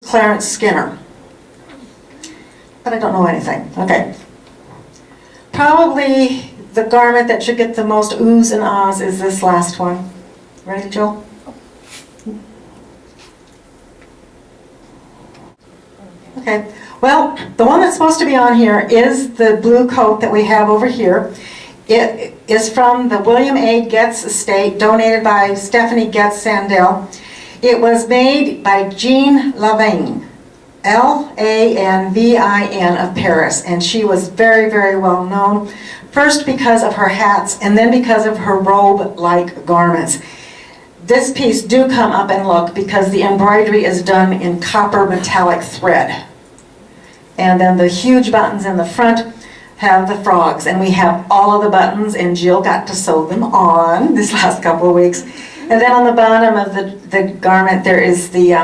Clarence Skinner. But I don't know anything. Okay. Probably the garment that should get the most oohs and ahs is this last one. Ready, Jill? Okay. Well, the one that's supposed to be on here is the blue coat that we have over here. It is from the William A. Getz estate, donated by Stephanie Getz Sandell. It was made by Jean Lavin, Lanvin of Paris, and she was very, very well known, first because of her hats and then because of her robe-like garments. This piece do come up and look because the embroidery is done in copper metallic thread. And then the huge buttons in the front have the frogs, and we have all of the buttons, and Jill got to sew them on this last couple of weeks. And then on the bottom of the garment there is the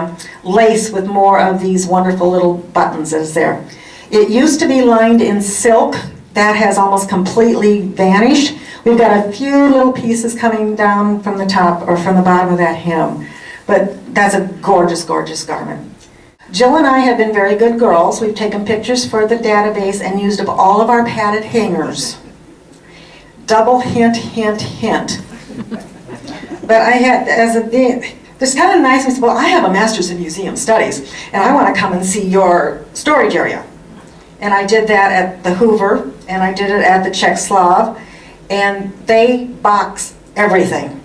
lace with more of these wonderful little buttons that is there. It used to be lined in silk. That has almost completely vanished. We've got a few little pieces coming down from the top or from the bottom of that hem. But that's a gorgeous, gorgeous garment. Jill and I have been very good girls. We've taken pictures for the database and used up all of our padded hangers. Double hint, hint, hint. But I had, it's kind of nice, and said, well, I have a master's in museum studies, and I want to come and see your storage area. And I did that at the Hoover, and I did it at the Clothes Loft, and they box everything.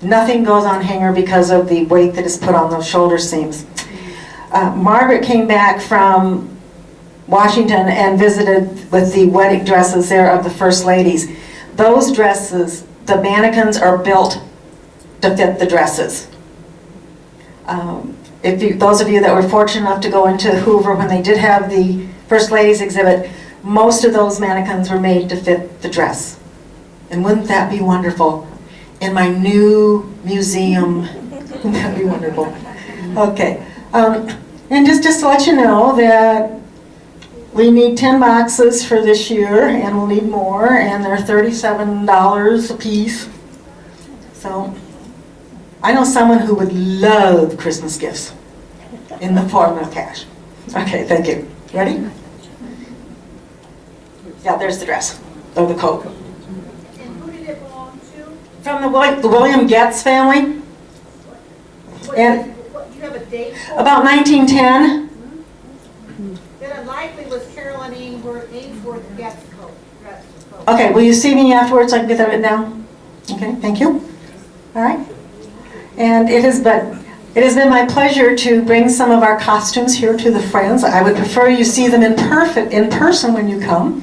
Nothing goes on hanger because of the weight that is put on those shoulder seams. Margaret came back from Washington and visited with the wedding dresses there of the First Ladies. Those dresses, the mannequins are built to fit the dresses. Those of you that were fortunate enough to go into Hoover when they did have the First Ladies exhibit, most of those mannequins were made to fit the dress. And wouldn't that be wonderful? In my new museum, wouldn't that be wonderful? Okay, and just to let you know that we need 10 boxes for this year, and we'll need more, and they're $37 a piece. So, I know someone who would love Christmas gifts in the form of cash. Okay, thank you. Ready? Yeah, there's the dress, or the coat. And who did it belong to? From the William Getz family. And You have a date for it? about 1910. Then it likely was Carolyn Ainsworth Getz coat. Okay, will you see me afterwards so I can get that written down? Okay, thank you. All right. And it has been my pleasure to bring some of our costumes here to the Friends. I would prefer you see them in person when you come.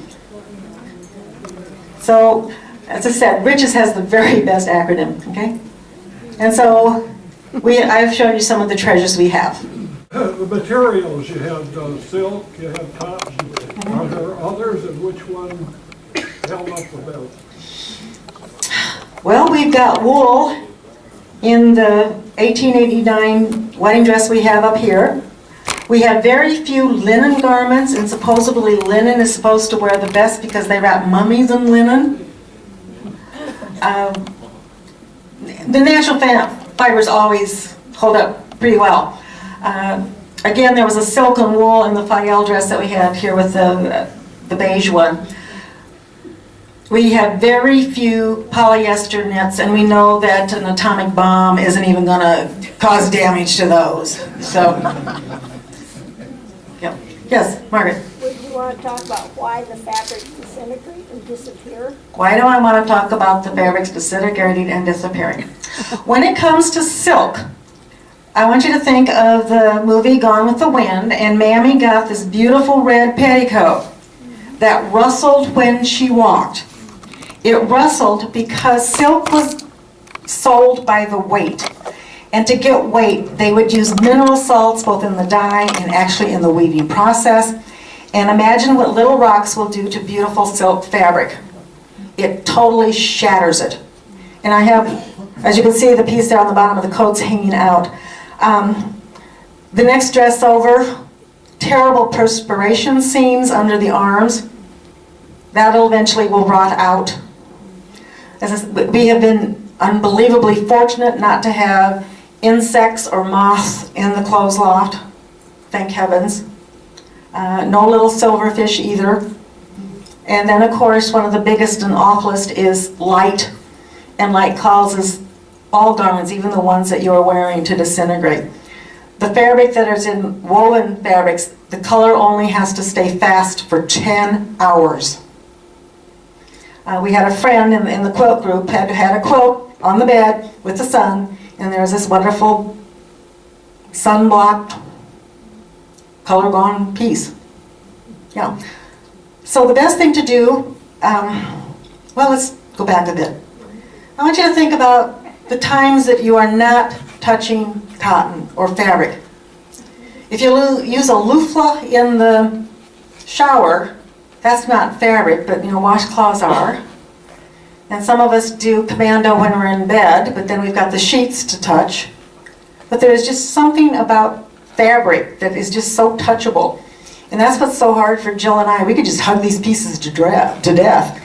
So, as I said, Riches has the very best acronym, okay? And so, I've shown you some of the treasures we have. The materials, you have silk, you have cotton. Are there others, and which one held up the best? Well, we've got wool in the 1889 wedding dress we have up here. We have very few linen garments, and supposedly linen is supposed to wear the best because they wrap mummies in linen. The natural fibers always hold up pretty well. Again, there was a silk and wool in the Fayelle dress that we have here with the beige one. We have very few polyester knits, and we know that an atomic bomb isn't even going to cause damage to those. So, yeah. Yes, Margaret. Would you want to talk about why the fabrics disintegrate and disappear? Why do I want to talk about the fabrics disintegrating and disappearing? When it comes to silk, I want you to think of the movie Gone with the Wind, and Mammy got this beautiful red petticoat that rustled when she walked. It rustled because silk was sold by the weight. And to get weight, they would use mineral salts both in the dye and actually in the weaving process. And imagine what little rocks will do to beautiful silk fabric. It totally shatters it. And I have, as you can see, the piece there on the bottom of the coat's hanging out. The next dress over, terrible perspiration seams under the arms. That eventually will rot out. We have been unbelievably fortunate not to have insects or moths in the Clothes Loft. thank heavens. No little silverfish either. And then, of course, one of the biggest and awfulest is light. And light causes all garments, even the ones that you are wearing, to disintegrate. The fabric that is in woven fabrics, the color only has to stay fast for 10 hours. We had a friend in the quilt group had a quilt on the bed with the sun, and there was this wonderful sun-blocked, color-gone piece. Yeah. So the best thing to do, well, let's go back a bit. I want you to think about the times that you are not touching cotton or fabric. If you use a loofah in the shower, that's not fabric, but washcloths are. And some of us do commando when we're in bed, but then we've got the sheets to touch. But there's just something about fabric that is just so touchable. And that's what's so hard for Jill and I. We could just hug these pieces to death.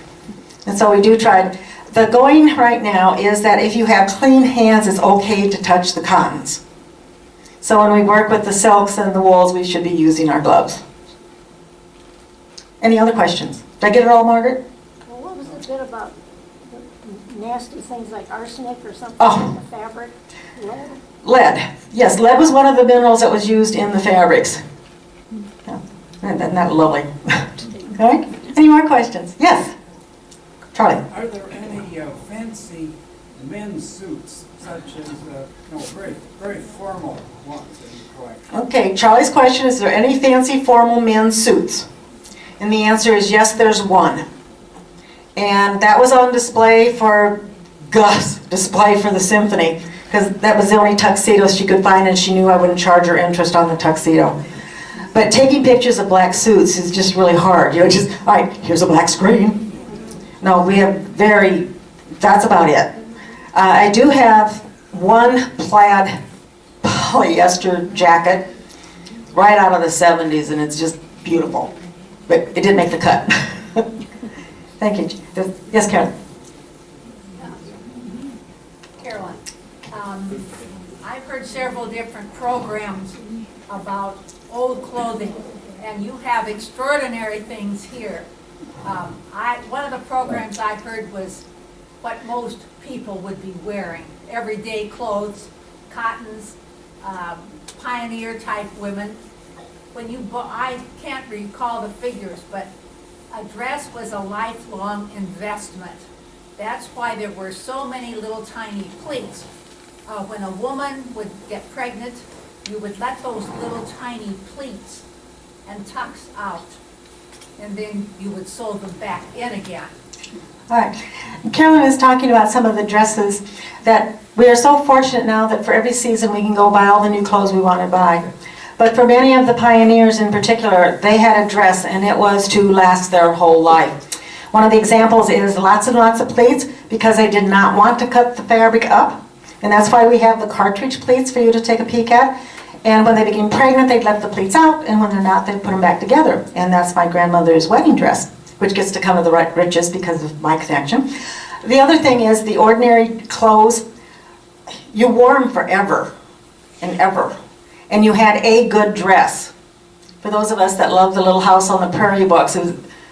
And so we do try. The going right now is that if you have clean hands, it's okay to touch the cottons. So when we work with the silks and the wools, we should be using our gloves. Any other questions? Did I get it all, Margaret? Well, what was the bit about the nasty things like arsenic or something Oh. in the fabric? Lead? Lead. Yes, lead was one of the minerals that was used in the fabrics. Yeah. Isn't that lovely? Okay. Any more questions? Yes. Charlie. Are there any fancy men's suits, such as very, very formal ones in the collection? Okay, Charlie's question is there any fancy formal men's suits? And the answer is yes, there's one. And that was on display for Gus, display for the symphony, because that was the only tuxedo she could find, and she knew I wouldn't charge her interest on the tuxedo. But taking pictures of black suits is just really hard. Just, all right, here's a black screen. No, we have that's about it. I do have one plaid polyester jacket right out of the 70s, and it's just beautiful. But it did make the cut. Thank you. Yes, Karen? Caroline, I've heard several different programs about old clothing, and you have extraordinary things here. One of the programs I heard was what most people would be wearing, everyday clothes, cottons, pioneer type women. I can't recall the figures, but a dress was a lifelong investment. That's why there were so many little tiny pleats. When a woman would get pregnant, you would let those little tiny pleats and tucks out, and then you would sew them back in again. All right. Carolyn is talking about some of the dresses that we are so fortunate now that for every season we can go buy all the new clothes we want to buy. But for many of the pioneers in particular, they had a dress and it was to last their whole life. One of the examples is lots and lots of pleats because they did not want to cut the fabric up. And that's why we have the cartridge pleats for you to take a peek at. And when they became pregnant, they'd let the pleats out, and when they're not, they'd put them back together. And that's my grandmother's wedding dress, which gets to come to the riches because of my connection. The other thing is the ordinary clothes, you wore them forever and ever. And you had a good dress. For those of us that love the Little House on the Prairie books,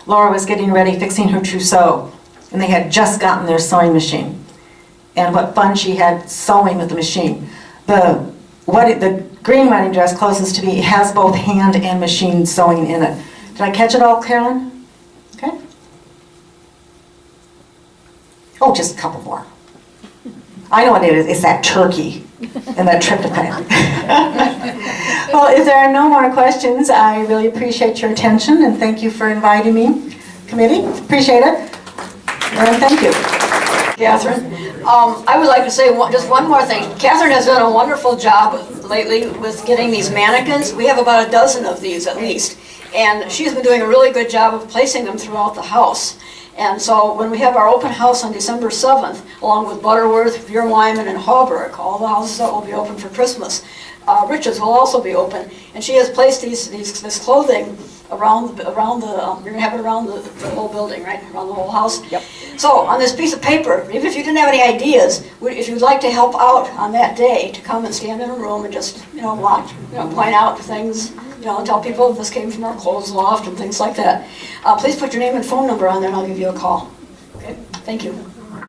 Laura was getting ready, fixing her trousseau, and they had just gotten their sewing machine. And what fun she had sewing with the machine. The green wedding dress closest to me has both hand and machine sewing in it. Did I catch it all, Carolyn? Okay. Oh, just a couple more. I know what it is. It's that turkey and that tryptophan. Well, if there are no more questions, I really appreciate your attention and thank you for inviting me, committee. Appreciate it. And thank you. Catherine. I would like to say just one more thing. Catherine has done a wonderful job lately with getting these mannequins. We have about a dozen of these at least. And she's been doing a really good job of placing them throughout the house. And so when we have our open house on December 7th, along with Butterworth, Buren Wyman, and Hallbrook, all the houses that will be open for Christmas, Richards will also be open. And she has placed this clothing around the, you're going to have it around the whole building, right? Around the whole house? Yep. So on this piece of paper, even if you didn't have any ideas, if you'd like to help out on that day, to come and stand in a room and just, watch, point out things, tell people this came from our Clothes Loft and things like that. Please put your name and phone number on there and I'll give you a call. Okay, thank you.